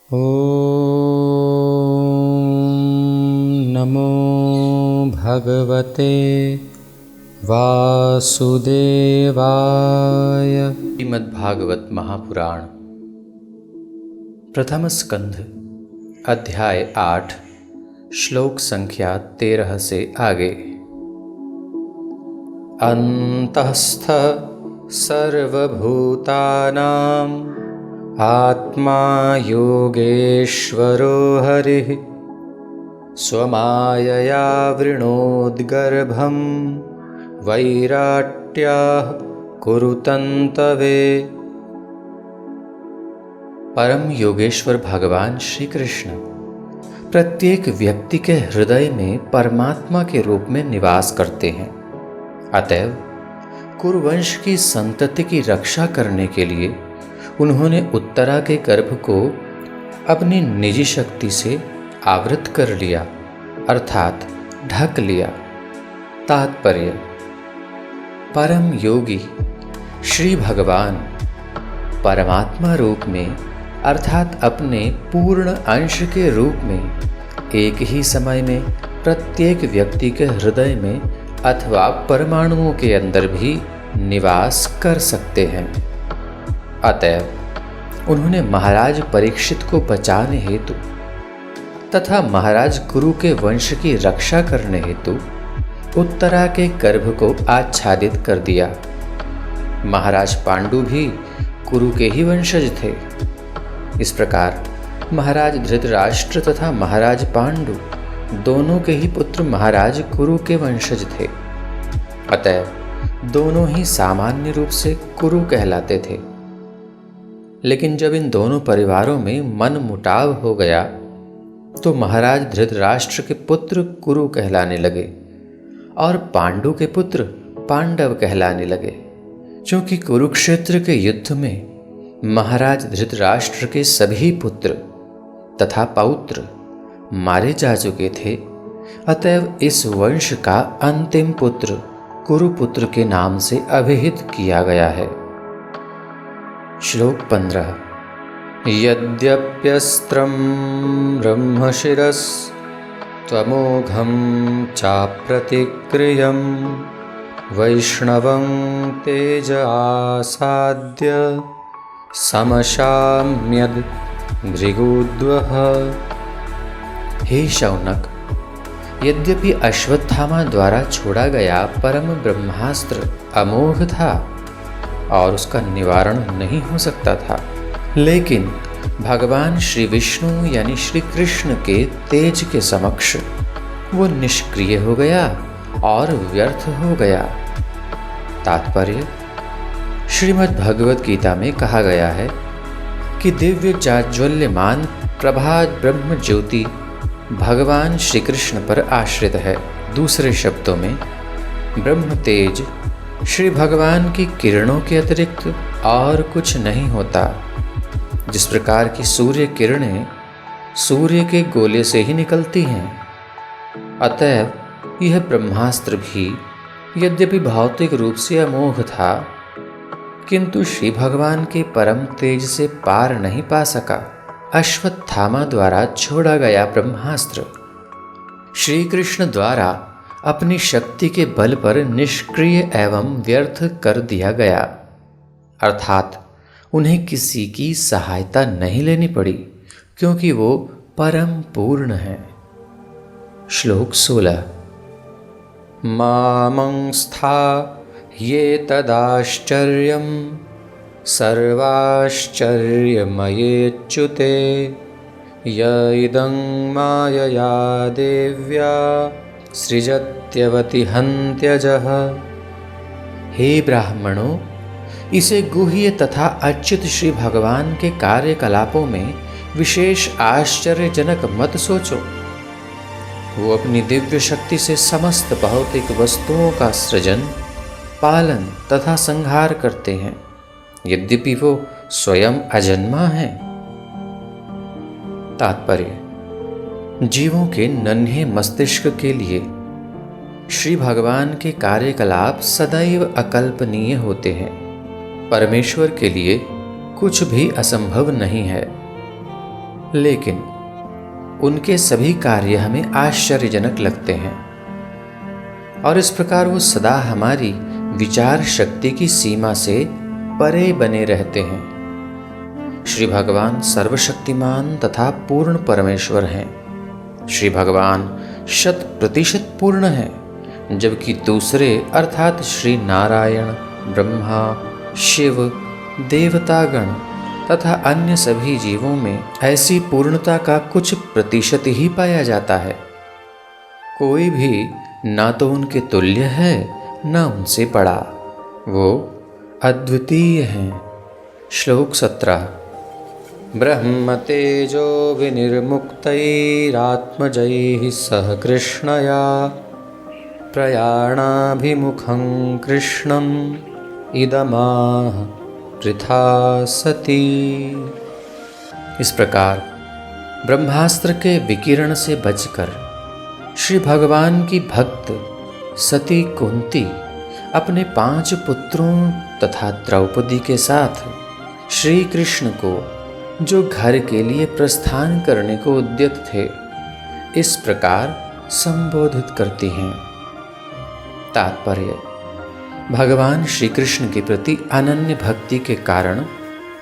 ॐ नमो भगवते वासुदेवाय। श्रीमद्भागवत महापुराण प्रथम स्कंध अध्याय 8 श्लोक संख्या 13 से आगे। अंतस्थ सर्वभूतानां आत्मा योगेश्वरो हरिः स्वमायया वृणोद्गर्भं वैराट्याः कुरुतन्तवे। परम योगेश्वर भगवान श्री कृष्ण प्रत्येक व्यक्ति के हृदय में परमात्मा के रूप में निवास करते हैं। अतएव कुरुवंश की संतति की रक्षा करने के लिए उन्होंने उत्तरा के गर्भ को अपनी निजी शक्ति से आवृत कर लिया, अर्थात ढक लिया। तात्पर्य: परम योगी श्री भगवान परमात्मा रूप में अर्थात अपने पूर्ण अंश के रूप में एक ही समय में प्रत्येक व्यक्ति के हृदय में अथवा परमाणुओं के अंदर भी निवास कर सकते हैं। अतएव उन्होंने महाराज परीक्षित को बचाने हेतु तथा महाराज कुरु के वंश की रक्षा करने हेतु उत्तरा के गर्भ को आच्छादित कर दिया। महाराज पांडु भी कुरु के ही वंशज थे। इस प्रकार महाराज धृतराष्ट्र तथा महाराज पांडु दोनों के ही पुत्र महाराज कुरु के वंशज थे। अतएव दोनों ही सामान्य रूप से कुरु कहलाते थे। लेकिन जब इन दोनों परिवारों में मन मुटाव हो गया तो महाराज धृतराष्ट्र के पुत्र कुरु कहलाने लगे और पांडु के पुत्र पांडव कहलाने लगे। क्योंकि कुरुक्षेत्र के युद्ध में महाराज धृतराष्ट्र के सभी पुत्र तथा पौत्र मारे जा चुके थे, अतएव इस वंश का अंतिम पुत्र कुरुपुत्र के नाम से अभिहित किया गया है। श्लोक 15। यद्यप्यस्त्रं ब्रह्मशिरस्त्वमोघं चाप्रतिक्रियं वैष्णवं तेज आसाद्य समशाम्यद् भृगुद्वः। हे शौनक, यद्यपि अश्वत्थामा द्वारा छोड़ा गया परम ब्रह्मास्त्र अमोघ था और उसका निवारण नहीं हो सकता था, लेकिन भगवान श्री विष्णु यानी श्री कृष्ण के तेज के समक्ष वो निष्क्रिय हो गया और व्यर्थ हो गया। तात्पर्य: श्रीमद् भगवद गीता में कहा गया है कि दिव्य जाज्वल्यमान प्रभात ब्रह्म ज्योति भगवान श्री कृष्ण पर आश्रित है। दूसरे शब्दों में ब्रह्म तेज श्री भगवान की किरणों के अतिरिक्त और कुछ नहीं होता। जिस प्रकार की सूर्य किरणें सूर्य के गोले से ही निकलती हैं, अतएव यह ब्रह्मास्त्र भी यद्यपि भौतिक रूप से अमोघ था, किंतु श्री भगवान के परम तेज से पार नहीं पा सका। अश्वत्थामा द्वारा छोड़ा गया ब्रह्मास्त्र श्री कृष्ण द्वारा अपनी शक्ति के बल पर निष्क्रिय एवं व्यर्थ कर दिया गया, अर्थात उन्हें किसी की सहायता नहीं लेनी पड़ी, क्योंकि वो परम पूर्ण है। श्लोक 16। मामंस्था ये तदाश्चर्यं सर्वाश्चर्यमयेच्युते य इदं मायया देव्या सृजत्यवति हन्त्यजः। हे ब्राह्मणों, इसे गुह्य तथा अच्युत श्री भगवान के कार्यकलापों में विशेष आश्चर्यजनक मत सोचो। वो अपनी दिव्य शक्ति से समस्त भौतिक वस्तुओं का सृजन, पालन तथा संहार करते हैं, यद्यपि वो स्वयं अजन्मा है। तात्पर्य: जीवों के नन्हे मस्तिष्क के लिए श्री भगवान के कार्यकलाप सदैव अकल्पनीय होते हैं। परमेश्वर के लिए कुछ भी असंभव नहीं है। लेकिन उनके सभी कार्य हमें आश्चर्यजनक लगते हैं और इस प्रकार वो सदा हमारी विचार शक्ति की सीमा से परे बने रहते हैं। श्री भगवान सर्वशक्तिमान तथा पूर्ण परमेश्वर हैं। श्री भगवान 100% पूर्ण हैं, जबकि दूसरे अर्थात श्री नारायण, ब्रह्मा, शिव, देवतागण तथा अन्य सभी जीवों में ऐसी पूर्णता का कुछ प्रतिशत ही पाया जाता है। कोई भी ना तो उनके तुल्य है न उनसे बड़ा। वो अद्वितीय हैं। श्लोक 17। ब्रह्म तेजो विनिर्मुक्तैरात्मजैः सह कृष्णया प्रयाणाभिमुखं कृष्णम् इदमाह पृथा सती। इस प्रकार ब्रह्मास्त्र के विकिरण से बचकर श्री भगवान की भक्त सती कुंती अपने 5 पुत्रों तथा द्रौपदी के साथ श्री कृष्ण को, जो घर के लिए प्रस्थान करने को उद्यत थे, इस प्रकार संबोधित करती हैं। तात्पर्य: भगवान श्री कृष्ण के प्रति अनन्य भक्ति के कारण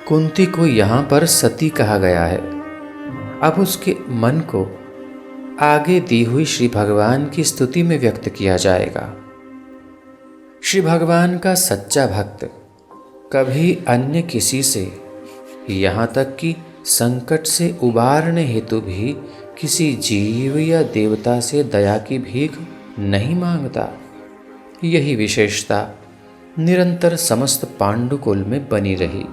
कुंती को यहाँ पर सती कहा गया है। अब उसके मन को आगे दी हुई श्री भगवान की स्तुति में व्यक्त किया जाएगा। श्री भगवान का सच्चा भक्त कभी अन्य किसी से, यहाँ तक कि संकट से उबारने हेतु भी किसी जीव या देवता से दया की भीख नहीं मांगता। यही विशेषता निरंतर समस्त पांडुकुल में बनी रही।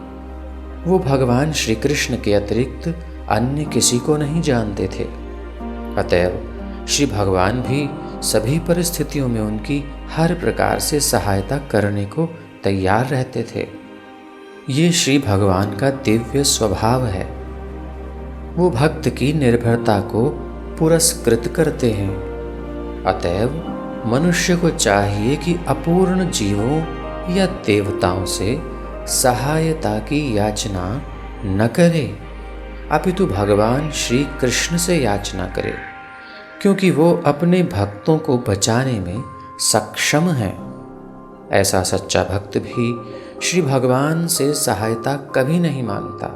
वो भगवान श्री कृष्ण के अतिरिक्त अन्य किसी को नहीं जानते थे। अतएव श्री भगवान भी सभी परिस्थितियों में उनकी हर प्रकार से सहायता करने को तैयार रहते थे। ये श्री भगवान का दिव्य स्वभाव है। वो भक्त की निर्भरता को पुरस्कृत करते हैं। अतएव मनुष्य को चाहिए कि अपूर्ण जीवों या देवताओं से सहायता की याचना न करे, अपितु भगवान श्री कृष्ण से याचना करे, क्योंकि वो अपने भक्तों को बचाने में सक्षम हैं। ऐसा सच्चा भक्त भी श्री भगवान से सहायता कभी नहीं मांगता,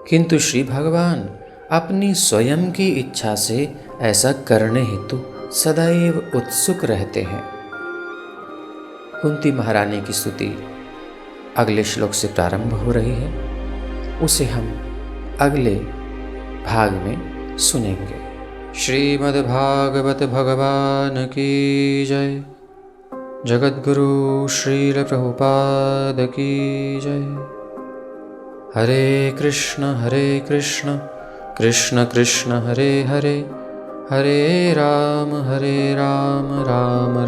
किंतु श्री भगवान अपनी स्वयं की इच्छा से ऐसा करने हेतु सदैव उत्सुक रहते हैं। कुंती महारानी की स्तुति अगले श्लोक से प्रारंभ हो रही है। उसे हम अगले भाग में सुनेंगे। श्रीमद्भागवत भगवान की जय। जगद्गुरु श्रील प्रभुपाद की जय। हरे कृष्ण कृष्ण कृष्ण हरे हरे, हरे राम राम